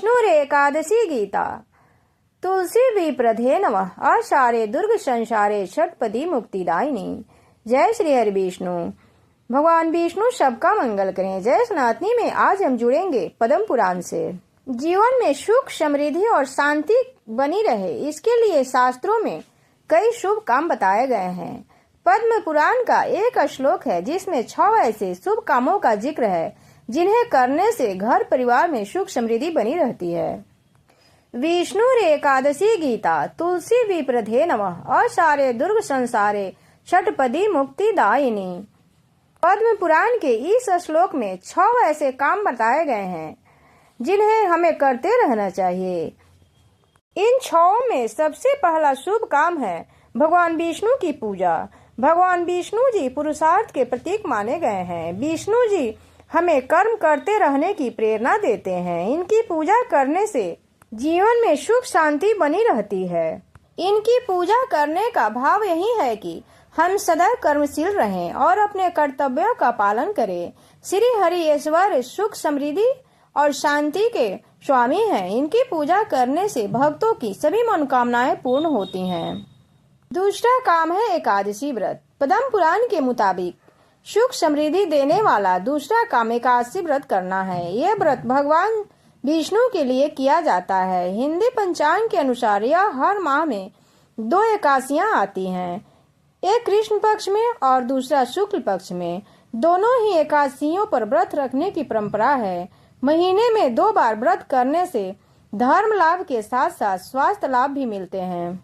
विष्णुरेकादशी गीता तुलसी विप्रधे नमः आषाढ़े दुर्ग संसारे षटपदी मुक्तिदायिनी। जय श्री हरि विष्णु। भगवान विष्णु सबका मंगल करें। जय सनातनी में आज हम जुड़ेंगे पद्म पुराण से। जीवन में सुख समृद्धि और शांति बनी रहे, इसके लिए शास्त्रों में कई शुभ काम बताए गए हैं। पद्म पुराण का एक श्लोक है जिसमें 6 ऐसे शुभ कामों का जिक्र है जिन्हें करने से घर परिवार में सुख समृद्धि बनी रहती है। विष्णुरेकादशी गीता तुलसी विप्रधे नमः आषाढ़े दुर्ग संसारे षटपदी मुक्तिदायिनी। पद्म पुराण के इस श्लोक में 6 ऐसे काम बताए गए हैं जिन्हें हमें करते रहना चाहिए। इन 6 में सबसे पहला शुभ काम है भगवान विष्णु की पूजा। भगवान विष्णु जी पुरुषार्थ के प्रतीक माने गए हैं। विष्णु जी हमें कर्म करते रहने की प्रेरणा देते हैं। इनकी पूजा करने से जीवन में सुख शांति बनी रहती है। इनकी पूजा करने का भाव यही है कि हम सदैव कर्मशील रहें और अपने कर्तव्यों का पालन करें। श्री हरि ईश्वर सुख समृद्धि और शांति के स्वामी हैं। इनकी पूजा करने से भक्तों की सभी मनोकामनाएं पूर्ण होती हैं। दूसरा काम है एकादशी व्रत। पद्म पुराण के मुताबिक सुख समृद्धि देने वाला दूसरा काम एकादशी व्रत करना है। यह व्रत भगवान विष्णु के लिए किया जाता है। हिंदी पंचांग के अनुसार यह हर माह में 2 एकादशियां आती हैं, एक कृष्ण पक्ष में और दूसरा शुक्ल पक्ष में। दोनों ही एकादशियों पर व्रत रखने की परंपरा है। महीने में 2 बार व्रत करने से धर्म लाभ के साथ साथ स्वास्थ्य लाभ भी मिलते हैं।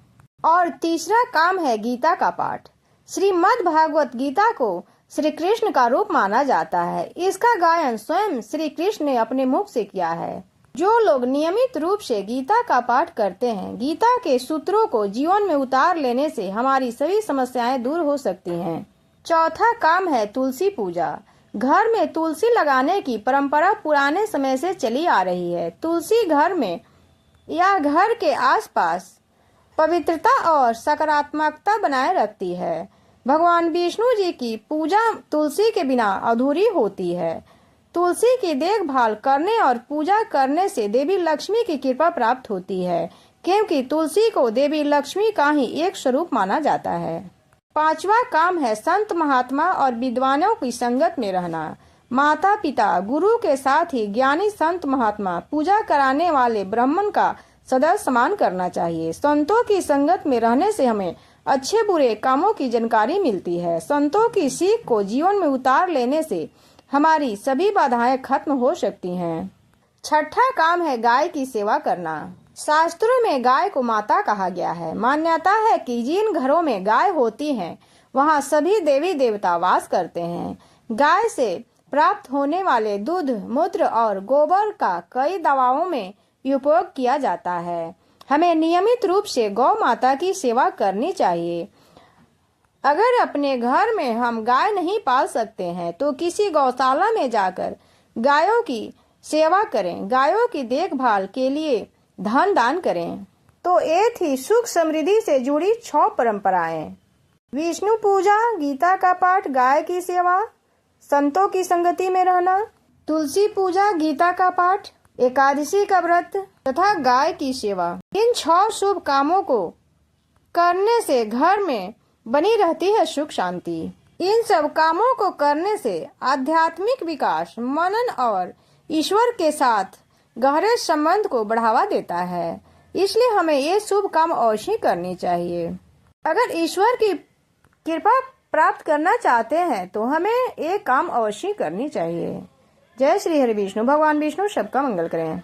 और तीसरा काम है गीता का पाठ। श्रीमद् भागवत गीता को श्री कृष्ण का रूप माना जाता है। इसका गायन स्वयं श्री कृष्ण ने अपने मुख से किया है। जो लोग नियमित रूप से गीता का पाठ करते हैं, गीता के सूत्रों को जीवन में उतार लेने से हमारी सभी समस्याएं दूर हो सकती हैं। चौथा काम है तुलसी पूजा। घर में तुलसी लगाने की परंपरा पुराने समय से चली आ रही है। तुलसी घर में या घर के आसपास पवित्रता और सकारात्मकता बनाए रखती है। भगवान विष्णु जी की पूजा तुलसी के बिना अधूरी होती है। तुलसी की देखभाल करने और पूजा करने से देवी लक्ष्मी की कृपा प्राप्त होती है, क्योंकि तुलसी को देवी लक्ष्मी का ही एक स्वरूप माना जाता है। 5वां काम है संत महात्मा और विद्वानों की संगत में रहना। माता पिता गुरु के साथ ही ज्ञानी संत महात्मा पूजा कराने वाले ब्राह्मण का सदैव सम्मान करना चाहिए। संतों की संगत में रहने से हमें अच्छे बुरे कामों की जानकारी मिलती है। संतों की सीख को जीवन में उतार लेने से हमारी सभी बाधाएं खत्म हो सकती हैं। 6ठा काम है गाय की सेवा करना। शास्त्रों में गाय को माता कहा गया है। मान्यता है कि जिन घरों में गाय होती है वहां सभी देवी देवता वास करते हैं। गाय से प्राप्त होने वाले दूध, मूत्र और गोबर का कई दवाओं में उपयोग किया जाता है। हमें नियमित रूप से गौ माता की सेवा करनी चाहिए। अगर अपने घर में हम गाय नहीं पाल सकते हैं तो किसी गौशाला में जाकर गायों की सेवा करें। गायों की देखभाल के लिए धन दान करें। तो ये थी सुख समृद्धि से जुड़ी 6 परंपराएं। विष्णु पूजा, गीता का पाठ, गाय की सेवा, संतों की संगति में रहना, तुलसी पूजा, गीता का पाठ, एकादशी का व्रत तथा गाय की सेवा। इन 6 शुभ कामों को करने से घर में बनी रहती है सुख शांति। इन सब कामों को करने से आध्यात्मिक विकास, मनन और ईश्वर के साथ गहरे संबंध को बढ़ावा देता है। इसलिए हमें ये शुभ काम अवश्य करनी चाहिए। अगर ईश्वर की कृपा प्राप्त करना चाहते हैं तो हमें ये काम अवश्य करनी चाहिए। जय श्री हरि विष्णु। भगवान विष्णु सबका मंगल करें।